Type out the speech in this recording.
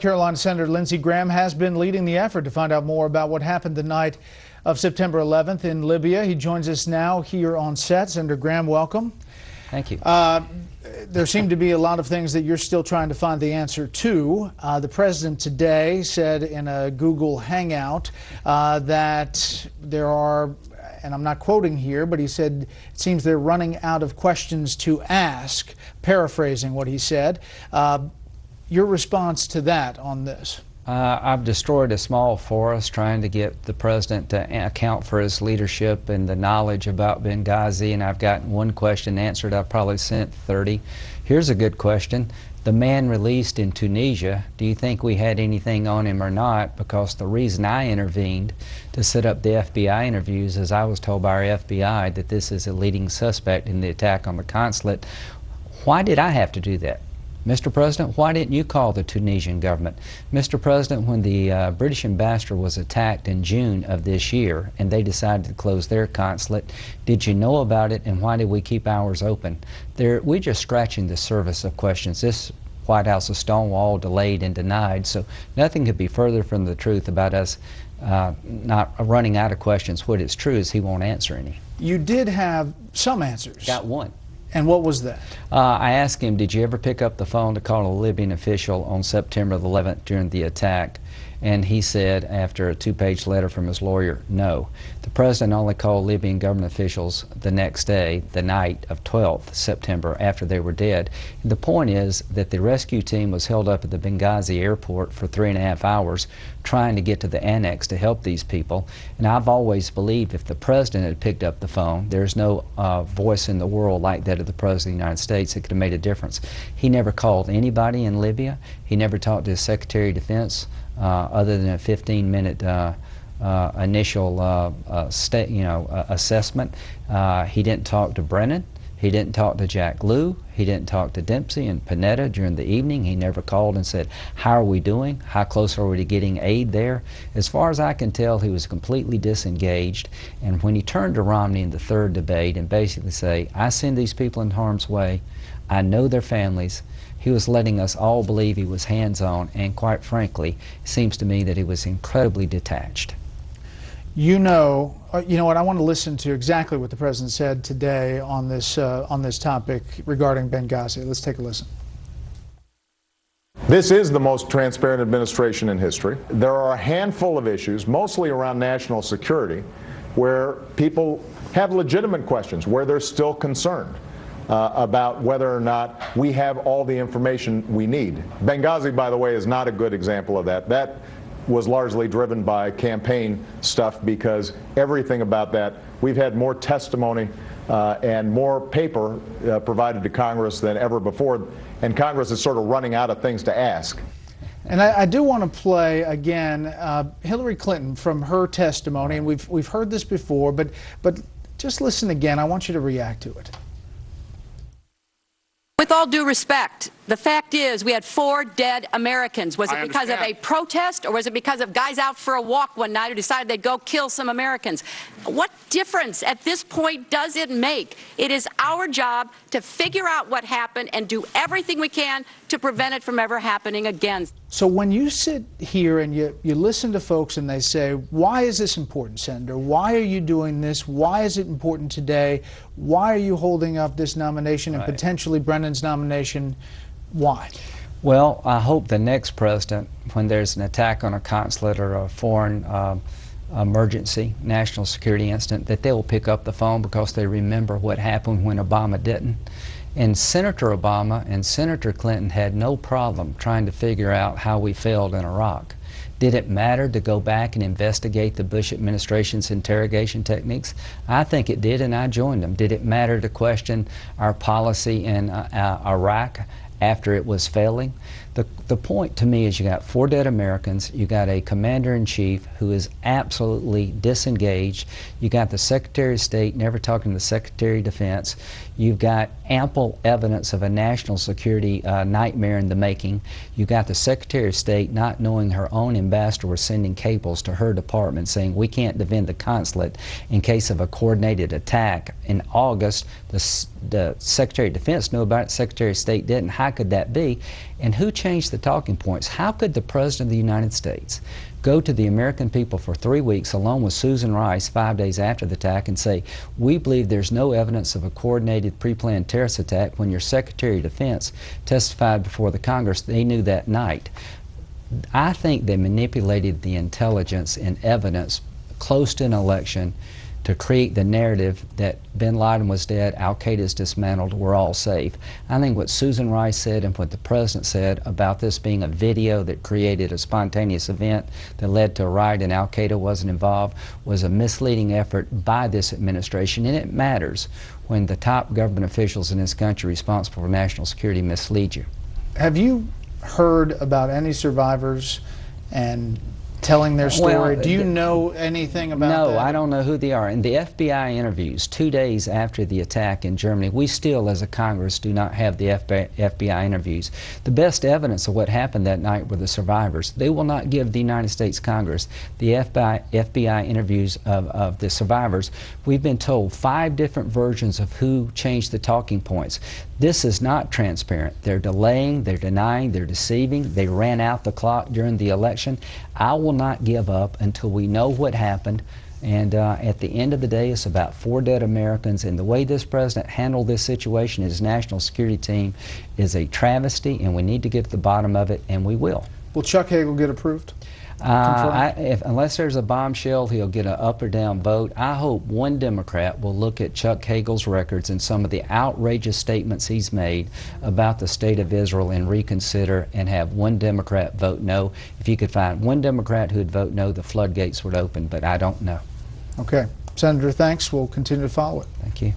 Carolina Senator Lindsey Graham has been leading the effort to find out more about what happened the night of September 11th in Libya. He joins us now here on set. Senator Graham, welcome. Thank you. There seem to be a lot of things that you're still trying to find the answer to. The president today said in a Google Hangout that there are, and I'm not quoting here, but he said it seems they're running out of questions to ask, paraphrasing what he said. Your response to that on this? I've destroyed a small forest trying to get the president to account for his leadership and the knowledge about Benghazi, and I've gotten one question answered. I've probably sent 30. Here's a good question. The man released in Tunisia, do you think we had anything on him or not? Because the reason I intervened to set up the FBI interviews is I was told by our FBI that this is a leading suspect in the attack on the consulate. Why did I have to do that? Mr. President, why didn't you call the Tunisian government? Mr. President, when the British ambassador was attacked in June of this year and they decided to close their consulate, did you know about it, and why did we keep ours open? We're just scratching the surface of questions. This White House is stonewalled, delayed, and denied, so nothing could be further from the truth about us not running out of questions. What is true is he won't answer any. You did have some answers. Got one. And what was that? I asked him, did you ever pick up the phone to call a Libyan official on September the 11th during the attack? And he said, after a 2-page letter from his lawyer, no. The president only called Libyan government officials the next day, the night of 12th September, after they were dead. And the point is that the rescue team was held up at the Benghazi airport for 3.5 hours trying to get to the annex to help these people. And I've always believed if the president had picked up the phone, there's no voice in the world like that of the president of the United States that could have made a difference. He never called anybody in Libya. He never talked to his Secretary of Defense. Other than a 15-minute initial assessment. He didn't talk to Brennan. He didn't talk to Jack Lew. He didn't talk to Dempsey and Panetta during the evening. He never called and said, how are we doing? How close are we to getting aid there? As far as I can tell, he was completely disengaged. And when he turned to Romney in the third debate and basically say, I send these people in harm's way, I know their families, he was letting us all believe he was hands-on, and quite frankly, it seems to me that he was incredibly detached. You know what? I want to listen to exactly what the president said today on this topic regarding Benghazi. Let's take a listen. This is the most transparent administration in history. There are a handful of issues, mostly around national security, where people have legitimate questions, where they're still concerned about whether or not we have all the information we need. Benghazi, by the way, is not a good example of that. That was largely driven by campaign stuff, because everything about that, we've had more testimony and more paper provided to Congress than ever before, and Congress is sort of running out of things to ask. And I do want to play again Hillary Clinton from her testimony, and we've heard this before, but just listen again. I want you to react to it. With all due respect, the fact is we had 4 dead Americans. Was it because of a protest, or was it because of guys out for a walk one night who decided they'd go kill some Americans? What difference at this point does it make? It is our job to figure out what happened and do everything we can to prevent it from ever happening again. So when you sit here and you listen to folks and they say, why is this important, Senator? Why are you doing this? Why is it important today? Why are you holding up this nomination and potentially Brennan's nomination? Why? Well, I hope the next president, when there's an attack on a consulate or a foreign emergency, national security incident, that they will pick up the phone, because they remember what happened when Obama didn't. And Senator Obama and Senator Clinton had no problem trying to figure out how we failed in Iraq. Did it matter to go back and investigate the Bush administration's interrogation techniques? I think it did, and I joined them. Did it matter to question our policy in Iraq after it was failing? The point to me is you got 4 dead Americans, you got a commander-in-chief who is absolutely disengaged, you got the Secretary of State never talking to the Secretary of Defense, you've got ample evidence of a national security nightmare in the making, you got the Secretary of State not knowing her own ambassador was sending cables to her department saying we can't defend the consulate in case of a coordinated attack. In August, the Secretary of Defense knew about it, Secretary of State didn't. How could that be? And who changed the talking points? How could the President of the United States go to the American people for 3 weeks along with Susan Rice 5 days after the attack and say, we believe there's no evidence of a coordinated pre-planned terrorist attack, when your Secretary of Defense testified before the Congress they knew that night? I think they manipulated the intelligence and evidence close to an election to create the narrative that bin Laden was dead, Al-Qaeda's dismantled, we're all safe. I think what Susan Rice said and what the President said about this being a video that created a spontaneous event that led to a riot and Al-Qaeda wasn't involved was a misleading effort by this administration, and it matters when the top government officials in this country responsible for national security mislead you. Have you heard about any survivors and telling their story? Well, do you know anything about that? No, I don't know who they are. In the FBI interviews 2 days after the attack in Germany, we still, as a Congress, do not have the FBI interviews. The best evidence of what happened that night were the survivors. They will not give the United States Congress the FBI interviews of the survivors. We've been told 5 different versions of who changed the talking points. This is not transparent. They're delaying, they're denying, they're deceiving. They ran out the clock during the election. I will not give up until we know what happened. And at the end of the day, it's about 4 dead Americans. And the way this president handled this situation, his national security team, is a travesty, and we need to get to the bottom of it, and we will. Will Chuck Hagel get approved? Unless there's a bombshell, he'll get an up or down vote. I hope one Democrat will look at Chuck Hagel's records and some of the outrageous statements he's made about the state of Israel and reconsider, and have one Democrat vote no. If you could find one Democrat who'd vote no, the floodgates would open, but I don't know. Okay. Senator, thanks. We'll continue to follow it. Thank you.